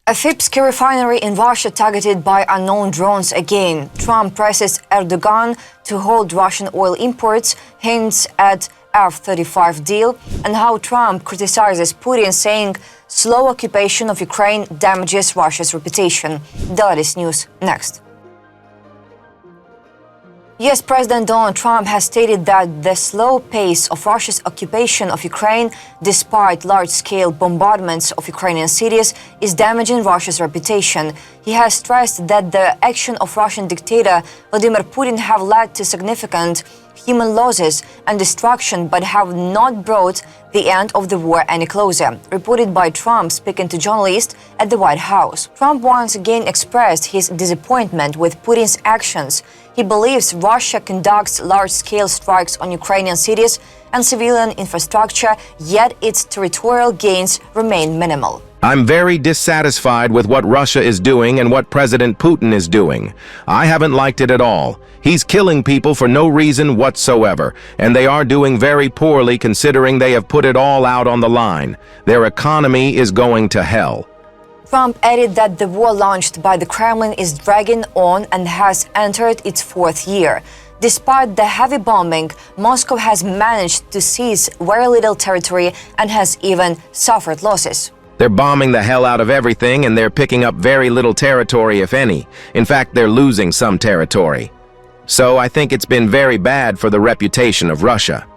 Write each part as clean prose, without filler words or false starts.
Afipsky refinery in Russia targeted by unknown drones again. Trump presses Erdogan to hold Russian oil imports, hints at F-35 deal, and how Trump criticizes Putin, saying slow occupation of Ukraine damages Russia's reputation. The latest news next. US President Donald Trump has stated that the slow pace of Russia's occupation of Ukraine, despite large-scale bombardments of Ukrainian cities, is damaging Russia's reputation. He has stressed that the action of Russian dictator Vladimir Putin have led to significant human losses and destruction, but have not brought the end of the war any closer, reported by Trump speaking to journalists at the White House. Trump once again expressed his disappointment with Putin's actions. He believes Russia conducts large-scale strikes on Ukrainian cities and civilian infrastructure, yet its territorial gains remain minimal. I'm very dissatisfied with what Russia is doing and what President Putin is doing. I haven't liked it at all. He's killing people for no reason whatsoever, and they are doing very poorly considering they have put it all out on the line. Their economy is going to hell. Trump added that the war launched by the Kremlin is dragging on and has entered its fourth year. Despite the heavy bombing, Moscow has managed to seize very little territory and has even suffered losses. They're bombing the hell out of everything, and they're picking up very little territory, if any. In fact, they're losing some territory. So I think it's been very bad for the reputation of Russia.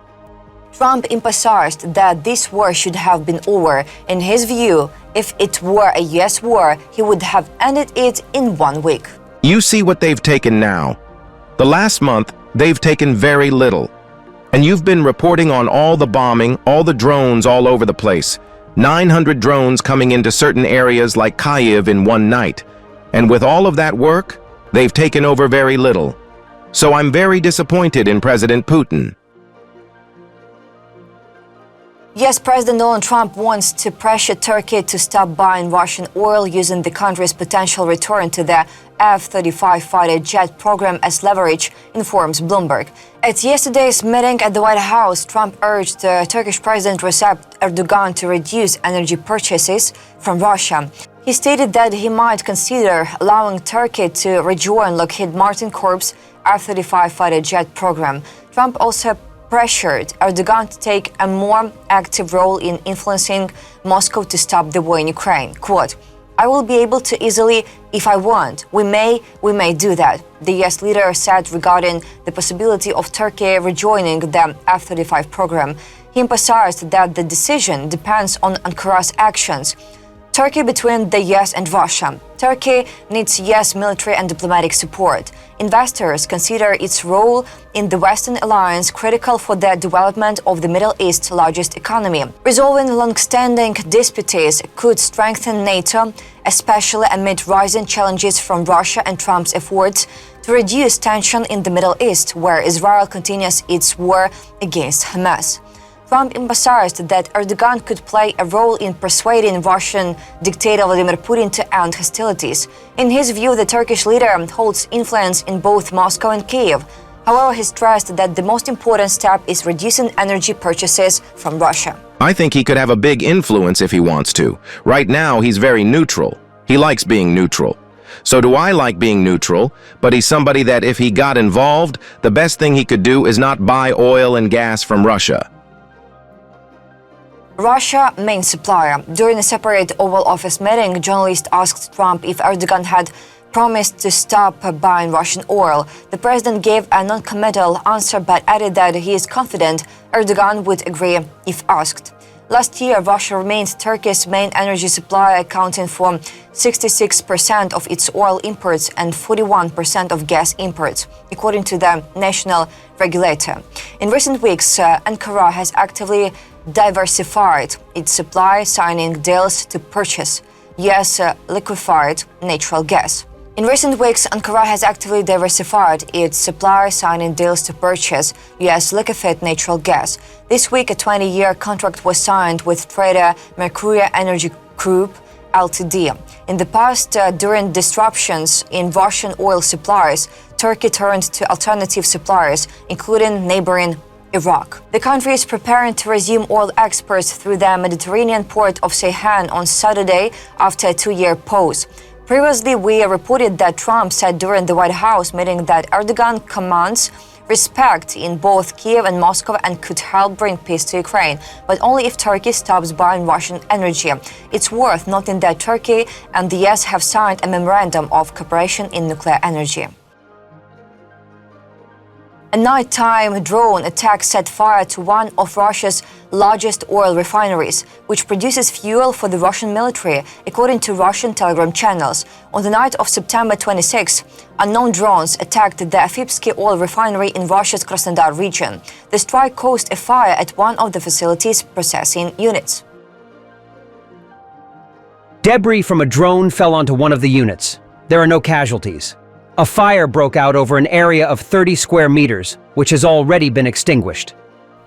Trump emphasized that this war should have been over. In his view, if it were a US war, he would have ended it in 1 week. You see what they've taken now. The last month, they've taken very little. And you've been reporting on all the bombing, all the drones all over the place. 900 drones coming into certain areas like Kyiv in one night. And with all of that work, they've taken over very little. So I'm very disappointed in President Putin. Yes, President Donald Trump wants to pressure Turkey to stop buying Russian oil, using the country's potential return to the F-35 fighter jet program as leverage, informs Bloomberg. At yesterday's meeting at the White House, Trump urged Turkish President Recep Erdogan to reduce energy purchases from Russia. He stated that he might consider allowing Turkey to rejoin Lockheed Martin Corp's F-35 fighter jet program. Trump also pressured Erdogan to take a more active role in influencing Moscow to stop the war in Ukraine. Quote, "I will be able to easily, if I want. We may do that," the US leader said regarding the possibility of Turkey rejoining the F-35 program. He emphasized that the decision depends on Ankara's actions. Turkey between the US and Russia. Turkey needs US military and diplomatic support. Investors consider its role in the Western alliance critical for the development of the Middle East's largest economy. Resolving long-standing disputes could strengthen NATO, especially amid rising challenges from Russia and Trump's efforts to reduce tension in the Middle East, where Israel continues its war against Hamas. Trump emphasized that Erdogan could play a role in persuading Russian dictator Vladimir Putin to end hostilities. In his view, the Turkish leader holds influence in both Moscow and Kyiv. However, he stressed that the most important step is reducing energy purchases from Russia. I think he could have a big influence if he wants to. Right now, he's very neutral. He likes being neutral. So do I like being neutral, but he's somebody that if he got involved, the best thing he could do is not buy oil and gas from Russia. Russia main supplier. During a separate Oval Office meeting, journalists asked Trump if Erdogan had promised to stop buying Russian oil. The president gave a non-committal answer but added that he is confident Erdogan would agree if asked. Last year, Russia remained Turkey's main energy supplier, accounting for 66% of its oil imports and 41% of gas imports, according to the national regulator. In recent weeks, Ankara has actively diversified its supply, signing deals to purchase US liquefied natural gas. In recent weeks, Ankara has actively diversified its supply, signing deals to purchase US liquefied natural gas. This week, a 20-year contract was signed with trader Mercury Energy Group Ltd. In the past, during disruptions in Russian oil supplies, Turkey turned to alternative suppliers, including neighboring Iraq. The country is preparing to resume oil exports through the Mediterranean port of Ceyhan on Saturday after a 2-year pause. Previously, we reported that Trump said during the White House meeting that Erdogan commands respect in both Kiev and Moscow and could help bring peace to Ukraine, but only if Turkey stops buying Russian energy. It's worth noting that Turkey and the US have signed a memorandum of cooperation in nuclear energy. A nighttime drone attack set fire to one of Russia's largest oil refineries, which produces fuel for the Russian military, according to Russian Telegram channels. On the night of September 26, unknown drones attacked the Afipsky oil refinery in Russia's Krasnodar region. The strike caused a fire at one of the facility's processing units. Debris from a drone fell onto one of the units. There are no casualties. A fire broke out over an area of 30 square meters, which has already been extinguished.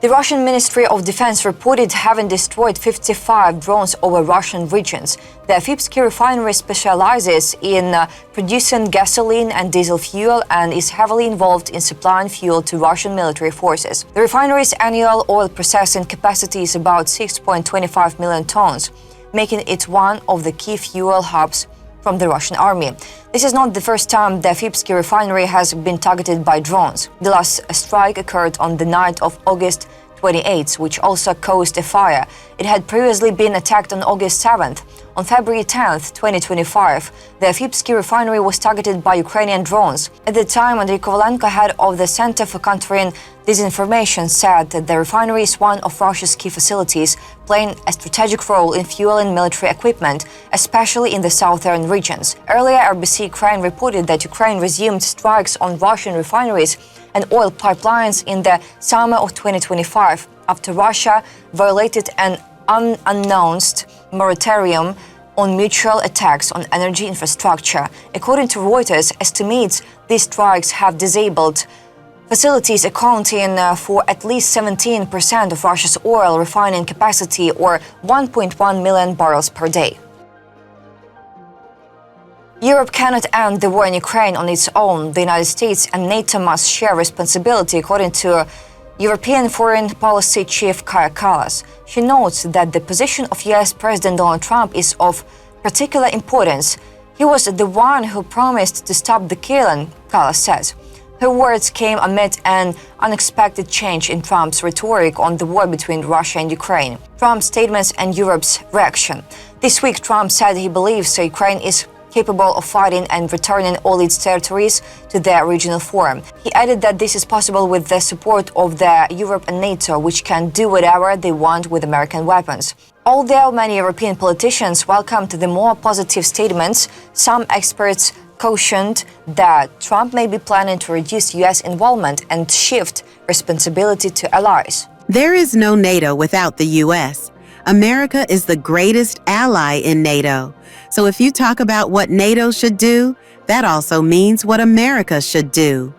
The Russian Ministry of Defense reported having destroyed 55 drones over Russian regions. The Afipsky refinery specializes in producing gasoline and diesel fuel and is heavily involved in supplying fuel to Russian military forces. The refinery's annual oil processing capacity is about 6.25 million tons, making it one of the key fuel hubs from the Russian army. This is not the first time the Afipsky refinery has been targeted by drones. The last strike occurred on the night of August 28th, which also caused a fire. It had previously been attacked on August 7th. On February 10th, 2025, the Afipsky refinery was targeted by Ukrainian drones. At the time, Andriy Kovalenko, head of the Center for Countering Disinformation, said that the refinery is one of Russia's key facilities, playing a strategic role in fueling military equipment, especially in the southern regions. Earlier, RBC Ukraine reported that Ukraine resumed strikes on Russian refineries and oil pipelines in the summer of 2025, after Russia violated an unannounced moratorium on mutual attacks on energy infrastructure. According to Reuters, estimates these strikes have disabled facilities accounting for at least 17% of Russia's oil refining capacity, or 1.1 million barrels per day. Europe cannot end the war in Ukraine on its own. The United States and NATO must share responsibility, according to European Foreign Policy Chief Kaja Kallas. She notes that the position of US President Donald Trump is of particular importance. He was the one who promised to stop the killing, Kallas says. Her words came amid an unexpected change in Trump's rhetoric on the war between Russia and Ukraine. Trump's statements and Europe's reaction. This week, Trump said he believes Ukraine is capable of fighting and returning all its territories to their regional form. He added that this is possible with the support of the Europe and NATO, which can do whatever they want with American weapons. Although many European politicians welcomed the more positive statements, some experts cautioned that Trump may be planning to reduce US involvement and shift responsibility to allies. There is no NATO without the US. America is the greatest ally in NATO. So if you talk about what NATO should do, that also means what America should do.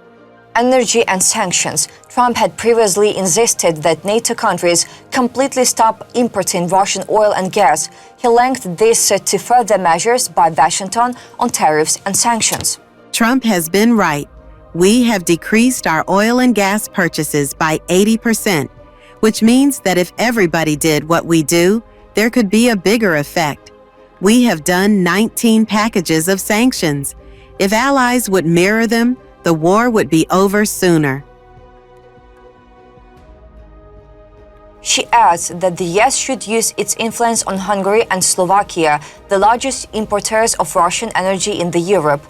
Energy and sanctions. Trump had previously insisted that NATO countries completely stop importing Russian oil and gas. He linked this to further measures by Washington on tariffs and sanctions. Trump has been right. We have decreased our oil and gas purchases by 80%, which means that if everybody did what we do, there could be a bigger effect. We have done 19 packages of sanctions. If allies would mirror them, the war would be over sooner. She adds that the US should use its influence on Hungary and Slovakia, the largest importers of Russian energy in Europe.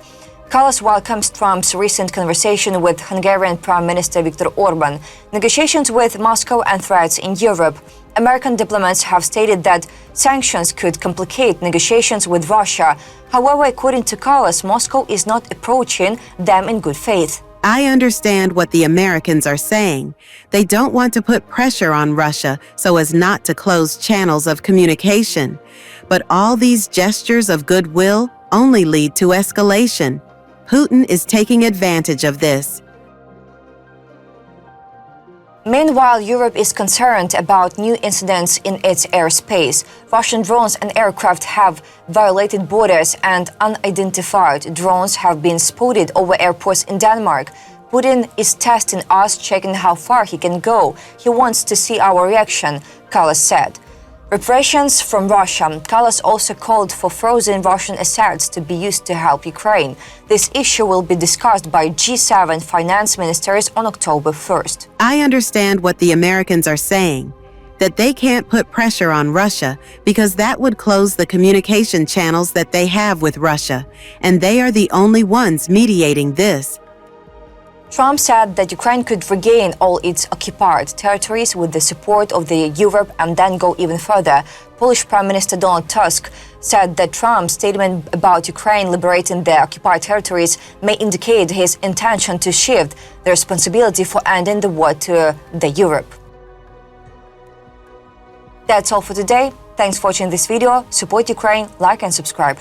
Kallas welcomes Trump's recent conversation with Hungarian Prime Minister Viktor Orban. Negotiations with Moscow and threats in Europe. American diplomats have stated that sanctions could complicate negotiations with Russia. However, according to Kallas, Moscow is not approaching them in good faith. I understand what the Americans are saying. They don't want to put pressure on Russia so as not to close channels of communication. But all these gestures of goodwill only lead to escalation. Putin is taking advantage of this. Meanwhile, Europe is concerned about new incidents in its airspace. Russian drones and aircraft have violated borders, and unidentified drones have been spotted over airports in Denmark. Putin is testing us, checking how far he can go. He wants to see our reaction, Kallas said. Reparations from Russia. Kallas also called for frozen Russian assets to be used to help Ukraine. This issue will be discussed by G7 finance ministers on October 1st. I understand what the Americans are saying, that they can't put pressure on Russia because that would close the communication channels that they have with Russia, and they are the only ones mediating this. Trump said that Ukraine could regain all its occupied territories with the support of Europe and then go even further. Polish Prime Minister Donald Tusk said that Trump's statement about Ukraine liberating the occupied territories may indicate his intention to shift the responsibility for ending the war to Europe. That's all for today. Thanks for watching this video. Support Ukraine, like and subscribe.